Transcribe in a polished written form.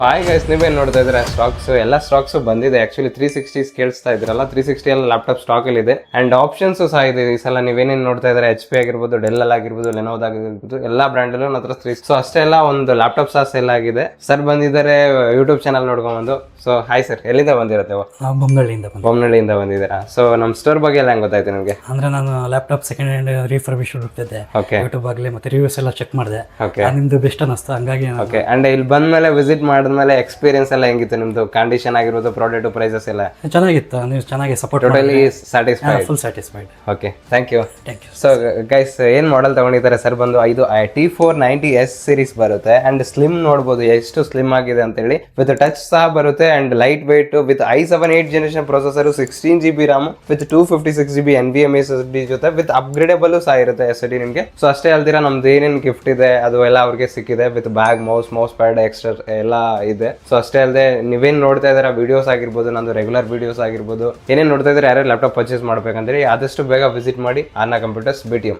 Hi guys, ನೀವೇನು ನೋಡ್ತಾ ಇದ್ರೆ ಸ್ಟಾಕ್ಸ್ ಎಲ್ಲ ಸ್ಟಾಕ್ಸ್ ಬಂದಿದೆ. ಆಕ್ಚುಲಿ 360 ಕೇಳಿಸ್ತಾ ಇದ್ರಲ್ಲ, 360 ಎಲ್ಲ ಲ್ಯಾಪ್ಟಾಪ್ ಸ್ಟಾಕ್ ಅಲ್ಲಿ ಇದೆ ಅಂಡ್ ಆಪ್ಷನ್ಸ್ ಸಹ ಇದೆ. ಈ ಸಲ ನೀವೇನೇನು ನೋಡ್ತಾ ಇದ್ರೆ HP ಆಗಿರ್ಬೋದು, ಡೆಲ್ ಆಗಿರ್ಬೋದು, ಲೆನೋವ್ ಆಗಿರ್ಬೋದು, ಎಲ್ಲಾ ಬ್ರ್ಯಾಂಡ್ ಅಲ್ಲೂ ನನ್ನ ಹತ್ರ ಸೊ ಅಷ್ಟೇ ಎಲ್ಲ ಒಂದು ಲ್ಯಾಪ್ಟಾಪ್ ಸಹ ಸೇಲ್ ಆಗಿದೆ. ಸರ್ ಬಂದಿದ್ದಾರೆ ಯೂಟ್ಯೂಬ್ ಚಾನಲ್ ನೋಡ್ಕೊಂಡ್ಬಂದು. ಸೊ ಹಾಯ್ ಸರ್, ಎಲ್ಲಿಂದ ಬಂದಿರುತ್ತೆ? ಬೊಮ್ಮನಹಳ್ಳಿಯಿಂದ ಬಂದಿದ್ದೀರಾ. ಸೊ ನಮ್ಮ ಸ್ಟೋರ್ ಬಗ್ಗೆ ಎಲ್ಲ ಹೆಂಗ್ ಗೊತ್ತಾಯ್ತು ನಿಮಗೆ? ಅಂದ್ರೆ ನಾನು ಲ್ಯಾಪ್ಟಾಪ್ ಸೆಕೆಂಡ್ ಹ್ಯಾಂಡ್ ರಿಫರ್ಬಿಶ್ ಹುಡುಕ್ತಿದ್ದೆ ಯೂಟ್ಯೂಬ್ ಆಗಲಿ ಮತ್ತೆ ರಿವ್ಯೂಸ್ ಎಲ್ಲ ಚೆಕ್ ಮಾಡಿದೆ. ನಿಮ್ದು ಬೆಸ್ಟ್ ಅನ್ನಿಸ್ತು, ಹಂಗಾಗಿ ಅಂಡ್ ಇಲ್ಲಿ ಬಂದ್ಮೇಲೆ ವಿಸಿಟ್ ಮಾಡಿದ್ಮೇಲೆ ಎಕ್ಸ್ಪೀರಿಯನ್ಸ್ ಎಲ್ಲ ಹೆಂಗಿತ್ತು ನಿಮ್ದು? ಕಂಡೀಷನ್ ಆಗಿರ್ಬೋದು, ಪ್ರಾಡಕ್ಟ್ ಪ್ರೈಸಸ್ ಎಲ್ಲ ಚೆನ್ನಾಗಿತ್ತು. ನೀವು ಚೆನ್ನಾಗಿ support totally satisfied? Full satisfied. Okay, thank you. So guys, ಏನ್ ಮಾಡೆಲ್ ತಗೊಂಡಿದ್ದಾರೆ ಸರ್ ಬಂದು? ಇದು T490S ಸೀರೀಸ್ ಬರುತ್ತೆ ಅಂಡ್ ಸ್ಲಿಮ್ ನೋಡಬಹುದು ಎಷ್ಟು ಸ್ಲಿಮ್ ಆಗಿದೆ ಅಂತ ಹೇಳಿ. ವಿತ್ ಟಚ್ ಸಹ ಬರುತ್ತೆ and light weight with i7 8th generation processor, 16GB RAM with 256GB NVMe SSD ಜೊತೆ ವಿತ್ ಅಪ್ಗ್ರೇಡೇಬಲ್ ಸಹ ಇರುತ್ತೆ SSD ನಿಮಗೆ. ಸೊ ಅಷ್ಟೇ ಅಲ್ದಿರಾ ನಮ್ದು ಏನೇನು ಗಿಫ್ಟ್ ಇದೆ ಅದು ಎಲ್ಲ ಅವ್ರಿಗೆ ಸಿಕ್ಕಿದೆ. With bag, mouse pad, extra ಎಲ್ಲ ಇದೆ. ಸೊ ಅಷ್ಟೇ ಅಲ್ಲದೆ ನೀವೇನ್ ನೋಡ್ತಾ ಇದ್ದೀರಾ ವಿಡಿಯೋಸ್ ಆಗಿರ್ಬೋದು, ನಂದು ರೆಗ್ಯುಲರ್ ವಿಡಿಯೋಸ್ ಆಗಿರ್ಬೋದು, ಏನೇನು ನೋಡ್ತಾ ಇದ್ರೆ ಯಾರು ಲ್ಯಾಪ್ಟಾಪ್ ಪರ್ಚೇಸ್ ಮಾಡ್ಬೇಕಂದ್ರೆ ಆದಷ್ಟು ಬೇಗ ವಿಸಿಟ್ ಮಾಡಿ ಆರ್ನಾ ಕಂಪ್ಯೂಟರ್ಸ್ BTM.